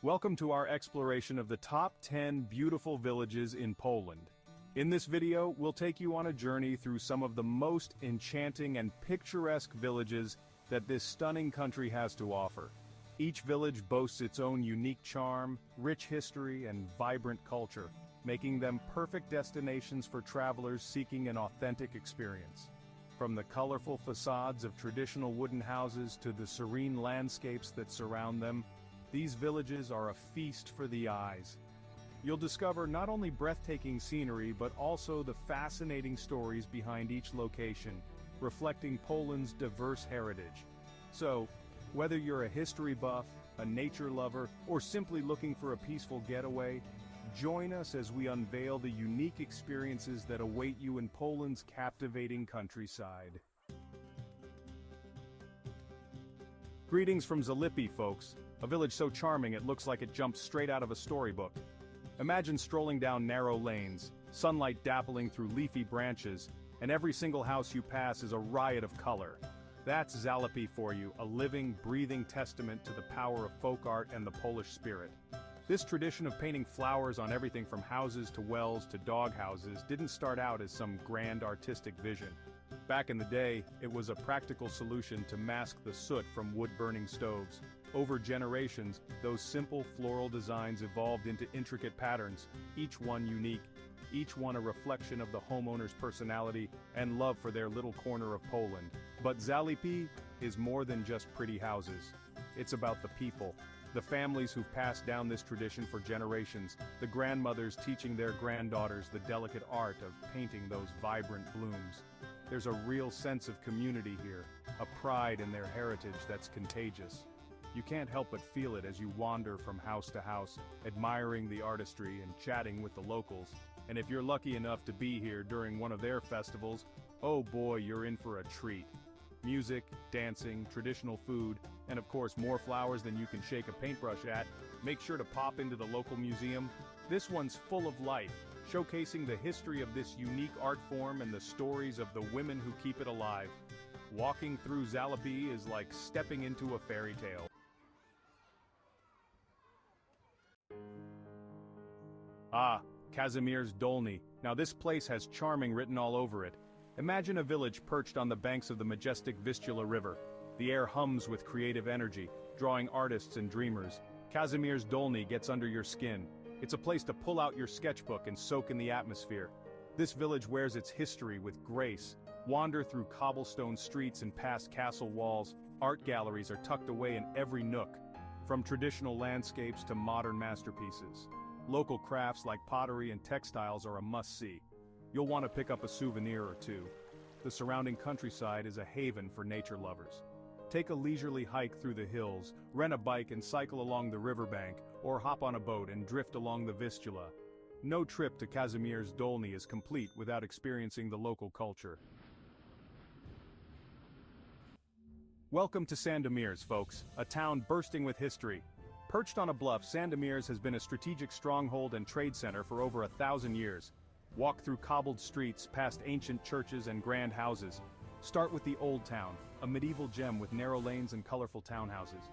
Welcome to our exploration of the top 10 beautiful villages in Poland. In this video, we'll take you on a journey through some of the most enchanting and picturesque villages that this stunning country has to offer. Each village boasts its own unique charm, rich history, and vibrant culture, making them perfect destinations for travelers seeking an authentic experience. From the colorful facades of traditional wooden houses to the serene landscapes that surround them, these villages are a feast for the eyes. You'll discover not only breathtaking scenery but also the fascinating stories behind each location, reflecting Poland's diverse heritage. So, whether you're a history buff, a nature lover, or simply looking for a peaceful getaway, join us as we unveil the unique experiences that await you in Poland's captivating countryside. Greetings from Zalipie, folks, a village so charming it looks like it jumped straight out of a storybook. Imagine strolling down narrow lanes, sunlight dappling through leafy branches, and every single house you pass is a riot of color. That's Zalipie for you, a living, breathing testament to the power of folk art and the Polish spirit. This tradition of painting flowers on everything from houses to wells to dog houses didn't start out as some grand artistic vision. Back in the day, it was a practical solution to mask the soot from wood-burning stoves. Over generations, those simple floral designs evolved into intricate patterns, each one unique, each one a reflection of the homeowner's personality and love for their little corner of Poland. But Zalipie is more than just pretty houses. It's about the people. The families who've passed down this tradition for generations, the grandmothers teaching their granddaughters the delicate art of painting those vibrant blooms. There's a real sense of community here, a pride in their heritage that's contagious. You can't help but feel it as you wander from house to house, admiring the artistry and chatting with the locals. And if you're lucky enough to be here during one of their festivals, oh boy, you're in for a treat. Music, dancing, traditional food, and of course more flowers than you can shake a paintbrush at. Make sure to pop into the local museum. This one's full of life, showcasing the history of this unique art form and the stories of the women who keep it alive. Walking through Zalipie is like stepping into a fairy tale. Ah, Kazimierz Dolny. Now this place has charming written all over it. Imagine a village perched on the banks of the majestic Vistula River. The air hums with creative energy, drawing artists and dreamers. Kazimierz Dolny gets under your skin. It's a place to pull out your sketchbook and soak in the atmosphere. This village wears its history with grace. Wander through cobblestone streets and past castle walls. Art galleries are tucked away in every nook, from traditional landscapes to modern masterpieces. Local crafts like pottery and textiles are a must-see. You'll want to pick up a souvenir or two. The surrounding countryside is a haven for nature lovers. Take a leisurely hike through the hills, rent a bike and cycle along the riverbank, or hop on a boat and drift along the Vistula. No trip to Kazimierz Dolny is complete without experiencing the local culture. Welcome to Sandomierz, folks, a town bursting with history. Perched on a bluff, Sandomierz has been a strategic stronghold and trade center for over 1,000 years. Walk through cobbled streets, past ancient churches and grand houses. Start with the Old Town, a medieval gem with narrow lanes and colorful townhouses.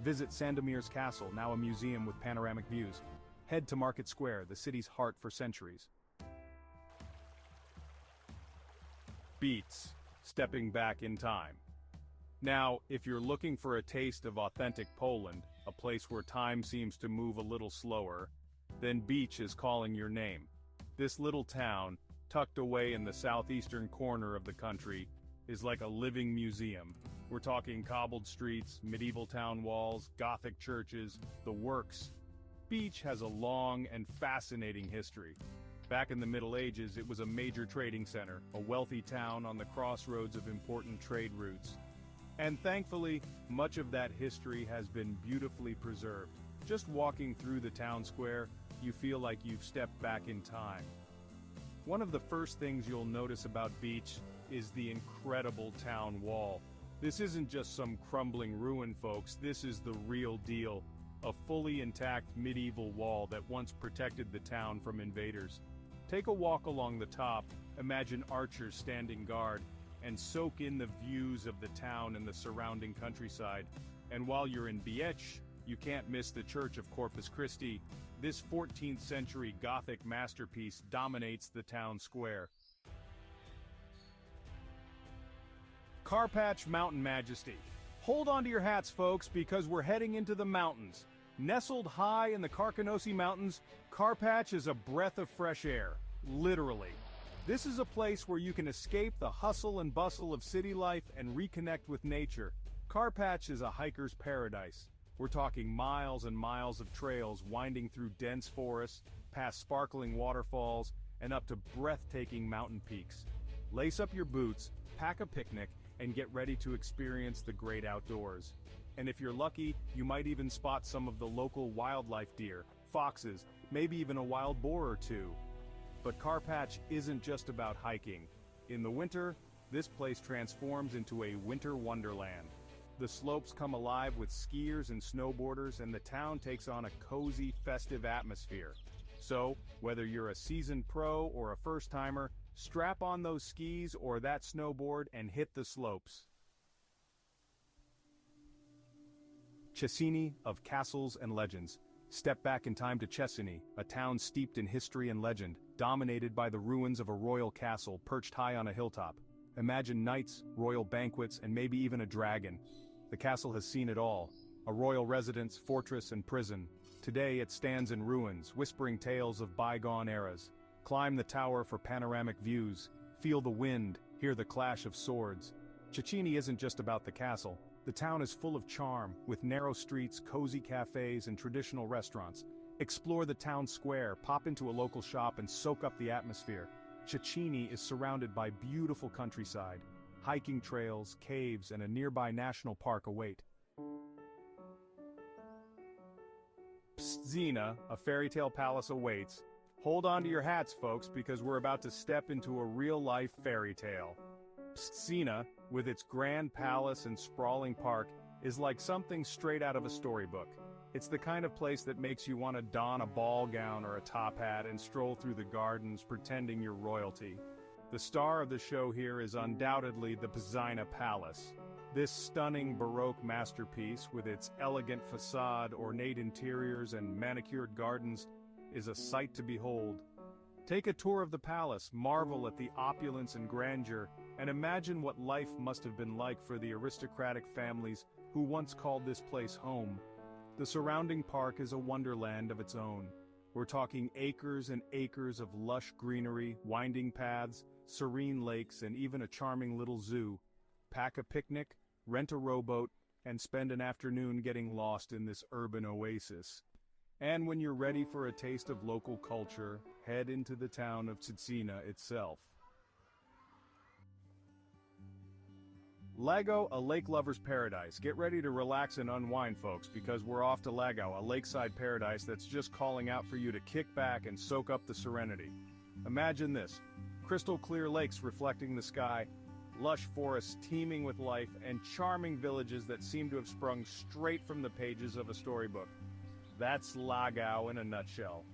Visit Sandomierz Castle, now a museum with panoramic views. Head to Market Square, the city's heart for centuries. Beats, stepping back in time. Now, if you're looking for a taste of authentic Poland, a place where time seems to move a little slower, then Beach is calling your name. This little town, tucked away in the southeastern corner of the country, is like a living museum. We're talking cobbled streets, medieval town walls, Gothic churches, the works. Beach has a long and fascinating history. Back in the Middle Ages, it was a major trading center, a wealthy town on the crossroads of important trade routes. And thankfully, much of that history has been beautifully preserved. Just walking through the town square, you feel like you've stepped back in time. One of the first things you'll notice about Beach is the incredible town wall. This isn't just some crumbling ruin, folks, this is the real deal. A fully intact medieval wall that once protected the town from invaders. Take a walk along the top, imagine archers standing guard, and soak in the views of the town and the surrounding countryside. And while you're in Biech, you can't miss the Church of Corpus Christi. This 14th century Gothic masterpiece dominates the town square. Karpacz Mountain Majesty. Hold on to your hats, folks, because we're heading into the mountains. Nestled high in the Carcanosi Mountains, Karpacz is a breath of fresh air, literally. This is a place where you can escape the hustle and bustle of city life and reconnect with nature. Karpacz is a hiker's paradise. We're talking miles and miles of trails winding through dense forests, past sparkling waterfalls, and up to breathtaking mountain peaks. Lace up your boots, pack a picnic, and get ready to experience the great outdoors. And if you're lucky, you might even spot some of the local wildlife deer, foxes, maybe even a wild boar or two. But Karpacz isn't just about hiking. In the winter, this place transforms into a winter wonderland. The slopes come alive with skiers and snowboarders, and the town takes on a cozy, festive atmosphere. So, whether you're a seasoned pro or a first-timer, strap on those skis or that snowboard and hit the slopes. Cecchini of castles and legends. Step back in time to Cecchini, a town steeped in history and legend, dominated by the ruins of a royal castle perched high on a hilltop. Imagine knights, royal banquets, and maybe even a dragon. The castle has seen it all. A royal residence, fortress, and prison. Today it stands in ruins, whispering tales of bygone eras. Climb the tower for panoramic views. Feel the wind, hear the clash of swords. Cecchini isn't just about the castle. The town is full of charm, with narrow streets, cozy cafes, and traditional restaurants. Explore the town square, pop into a local shop, and soak up the atmosphere. Cecchini is surrounded by beautiful countryside. Hiking trails, caves, and a nearby national park await. Pstzina, a fairy tale palace awaits. Hold on to your hats, folks, because we're about to step into a real-life fairy tale. Pstzina, with its grand palace and sprawling park, is like something straight out of a storybook. It's the kind of place that makes you want to don a ball gown or a top hat and stroll through the gardens pretending you're royalty. The star of the show here is undoubtedly the Pstzina Palace. This stunning Baroque masterpiece, with its elegant facade, ornate interiors, and manicured gardens, is a sight to behold. Take a tour of the palace, marvel at the opulence and grandeur, and imagine what life must have been like for the aristocratic families who once called this place home. The surrounding park is a wonderland of its own. We're talking acres and acres of lush greenery, winding paths, serene lakes, and even a charming little zoo. Pack a picnic, rent a rowboat, and spend an afternoon getting lost in this urban oasis. And when you're ready for a taste of local culture, head into the town of Cecchina itself. Lago, a lake lover's paradise. Get ready to relax and unwind, folks, because we're off to Lago, a lakeside paradise that's just calling out for you to kick back and soak up the serenity. Imagine this: crystal clear lakes reflecting the sky, lush forests teeming with life, and charming villages that seem to have sprung straight from the pages of a storybook. That's Lago in a nutshell.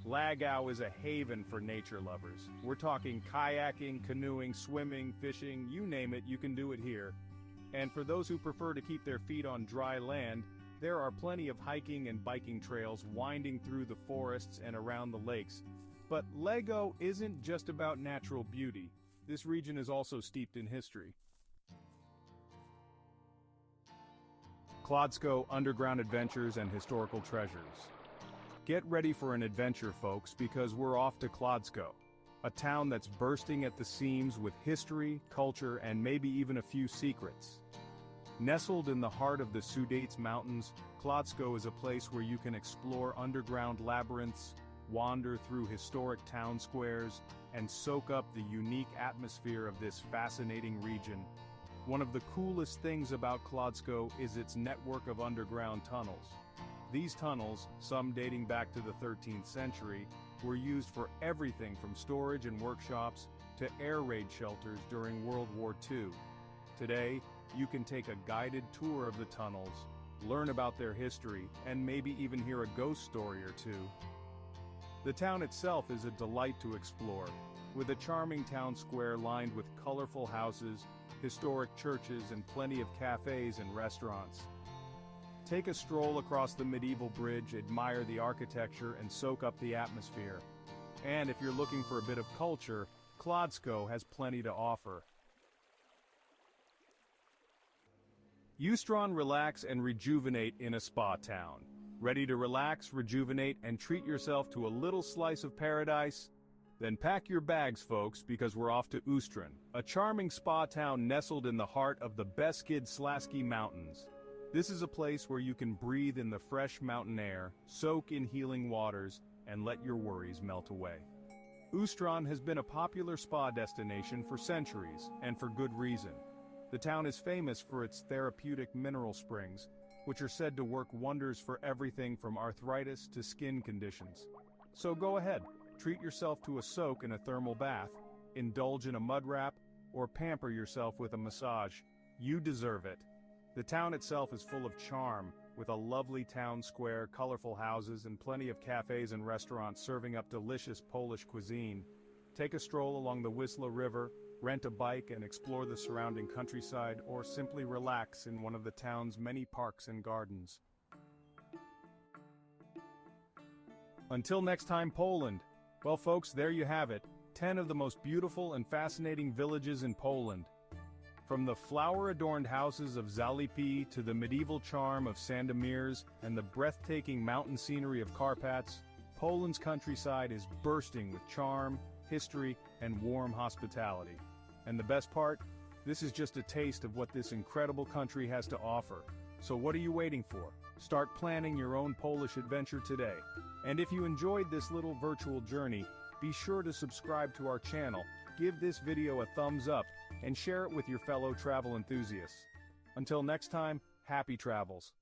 Lago is a haven for nature lovers. We're talking kayaking, canoeing, swimming, fishing, you name it, you can do it here. And for those who prefer to keep their feet on dry land, there are plenty of hiking and biking trails winding through the forests and around the lakes. But Lago isn't just about natural beauty. This region is also steeped in history. Kłodzko, underground adventures and historical treasures. Get ready for an adventure, folks, because we're off to Kłodzko, a town that's bursting at the seams with history, culture, and maybe even a few secrets. Nestled in the heart of the Sudetes Mountains, Kłodzko is a place where you can explore underground labyrinths, wander through historic town squares, and soak up the unique atmosphere of this fascinating region. One of the coolest things about Kłodzko is its network of underground tunnels. These tunnels, some dating back to the 13th century, were used for everything from storage and workshops to air raid shelters during World War II. Today, you can take a guided tour of the tunnels, learn about their history, and maybe even hear a ghost story or two. The town itself is a delight to explore, with a charming town square lined with colorful houses, historic churches, and plenty of cafes and restaurants. Take a stroll across the medieval bridge, admire the architecture, and soak up the atmosphere. And if you're looking for a bit of culture, Kłodzko has plenty to offer. Ustron, relax and rejuvenate in a spa town. Ready to relax, rejuvenate, and treat yourself to a little slice of paradise? Then pack your bags, folks, because we're off to Ustron, a charming spa town nestled in the heart of the Beskid-Śląski Mountains. This is a place where you can breathe in the fresh mountain air, soak in healing waters, and let your worries melt away. Ustron has been a popular spa destination for centuries, and for good reason. The town is famous for its therapeutic mineral springs, which are said to work wonders for everything from arthritis to skin conditions. So go ahead, treat yourself to a soak in a thermal bath, indulge in a mud wrap, or pamper yourself with a massage. You deserve it. The town itself is full of charm, with a lovely town square, colorful houses, and plenty of cafes and restaurants serving up delicious Polish cuisine. Take a stroll along the Vistula River, rent a bike and explore the surrounding countryside, or simply relax in one of the town's many parks and gardens. Until next time, Poland. Well, folks, there you have it, 10 of the most beautiful and fascinating villages in Poland. From the flower-adorned houses of Zalipie to the medieval charm of Sandomierz and the breathtaking mountain scenery of Karpacz, Poland's countryside is bursting with charm, history, and warm hospitality. And the best part? This is just a taste of what this incredible country has to offer. So what are you waiting for? Start planning your own Polish adventure today. And if you enjoyed this little virtual journey, be sure to subscribe to our channel, give this video a thumbs up, and share it with your fellow travel enthusiasts. Until next time, happy travels.